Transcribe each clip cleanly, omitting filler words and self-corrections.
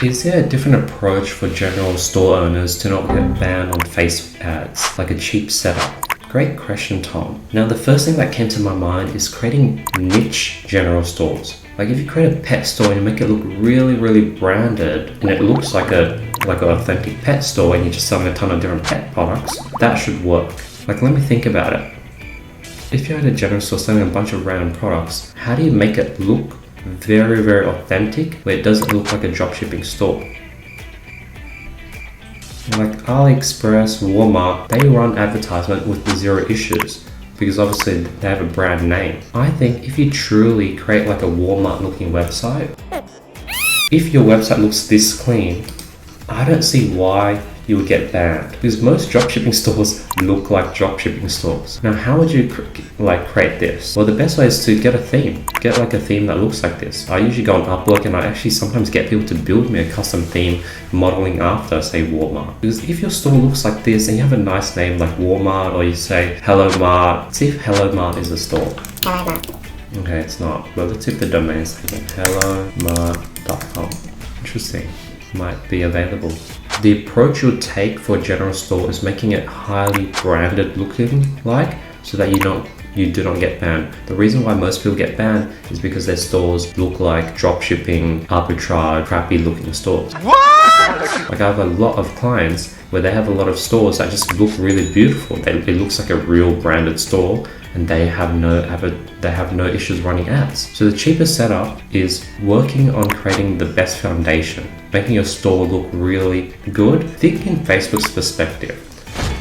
Is there a different approach for general store owners to not get banned on Facebook ads, like a cheap setup? Great question, Tom. Now, the first thing that came to my mind is creating niche general stores. Like if you create a pet store and you make it look really, really branded and it looks like an authentic pet store and you're just selling a ton of different pet products, that should work. Like, let me think about it. If you had a general store selling a bunch of random products, how do you make it look very, very authentic where it doesn't look like a dropshipping store? Like AliExpress, Walmart, they run advertisement with zero issues because obviously they have a brand name. I think if you truly create like a Walmart looking website, if your website looks this clean, I don't see why you would get banned because most dropshipping stores look like dropshipping stores. Now, how would you create this? Well, the best way is to get a theme. Get like a theme that looks like this. I usually go on Upwork and I actually sometimes get people to build me a custom theme modeling after, say, Walmart. Because if your store looks like this and you have a nice name like Walmart, or you say Hello Mart, see if Hello Mart is a store. Hello Mart. Okay, it's not. But let's see if the domain is hellomart.com. Interesting. Might be available. The approach you'll take for a general store is making it highly branded looking so that you do not get banned. The reason why most people get banned is because their stores look like dropshipping, arbitrage, crappy looking stores. What? Like I have a lot of clients where they have a lot of stores that just look really beautiful. It looks like a real branded store and they have no issues running ads. So the cheapest setup is working on creating the best foundation, making your store look really good. Think in Facebook's perspective.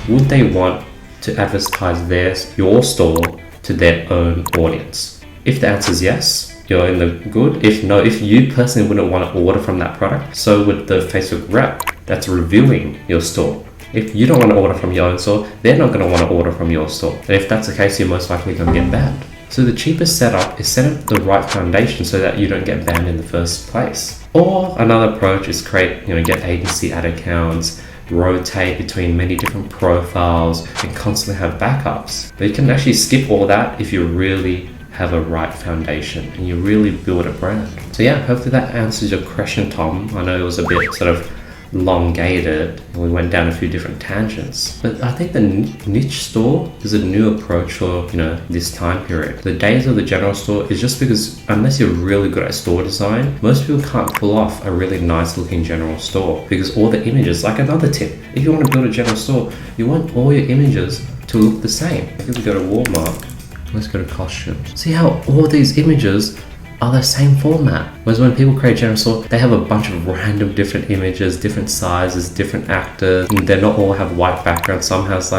Would they want to advertise your store to their own audience? If the answer is yes, you're in the good. If no, if you personally wouldn't want to order from that product, so would the Facebook rep that's reviewing your store. If you don't want to order from your own store, they're not going to want to order from your store. And if that's the case, you're most likely going to get banned. So the cheapest setup is set up the right foundation so that you don't get banned in the first place. Or another approach is get agency ad accounts, rotate between many different profiles, and constantly have backups. But you can actually skip all that if you really have a right foundation and you really build a brand. So yeah, hopefully that answers your question, Tom. I know it was a bit sort of elongated and we went down a few different tangents, but I think the niche store is a new approach for this time period. The days of the general store is just because unless you're really good at store design, most people can't pull off a really nice looking general store because all the images, like another tip, if you want to build a general store, you want all your images to look the same. If we go to Walmart, let's go to costumes. See how all these images are the same format. Whereas when people create general store, they have a bunch of random different images, different sizes, different actors, and they not all have white background. Some has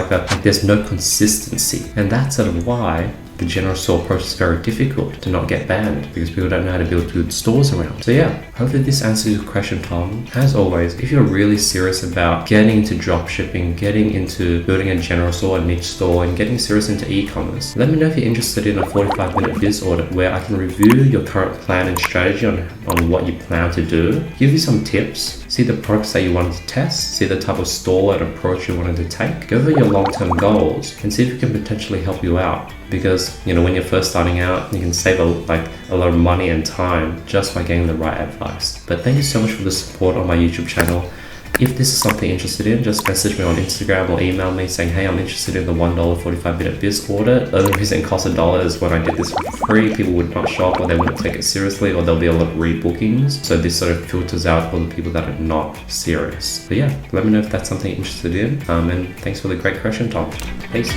there's no consistency. And that's sort of why the general store approach is very difficult to not get banned because people don't know how to build good stores around. So yeah, hopefully this answers your question, Tom. As always, if you're really serious about getting into dropshipping, getting into building a general store, a niche store, and getting serious into e-commerce, let me know if you're interested in a 45-minute biz audit where I can review your current plan and strategy on what you plan to do, give you some tips, see the products that you wanted to test, see the type of store and approach you wanted to take, go over your long-term goals, and see if we can potentially help you out. Because when you're first starting out, you can save a lot of money and time just by getting the right advice. But thank you so much for the support on my YouTube channel. If this is something you're interested in, just message me on Instagram or email me saying, hey, I'm interested in the $1 45-minute biz audit. The only reason it costs $1 is when I did this for free, people would not shop or they wouldn't take it seriously, or there'll be a lot of rebookings. So this sort of filters out all the people that are not serious. But yeah, let me know if that's something you're interested in. And thanks for the great question, Tom. Peace.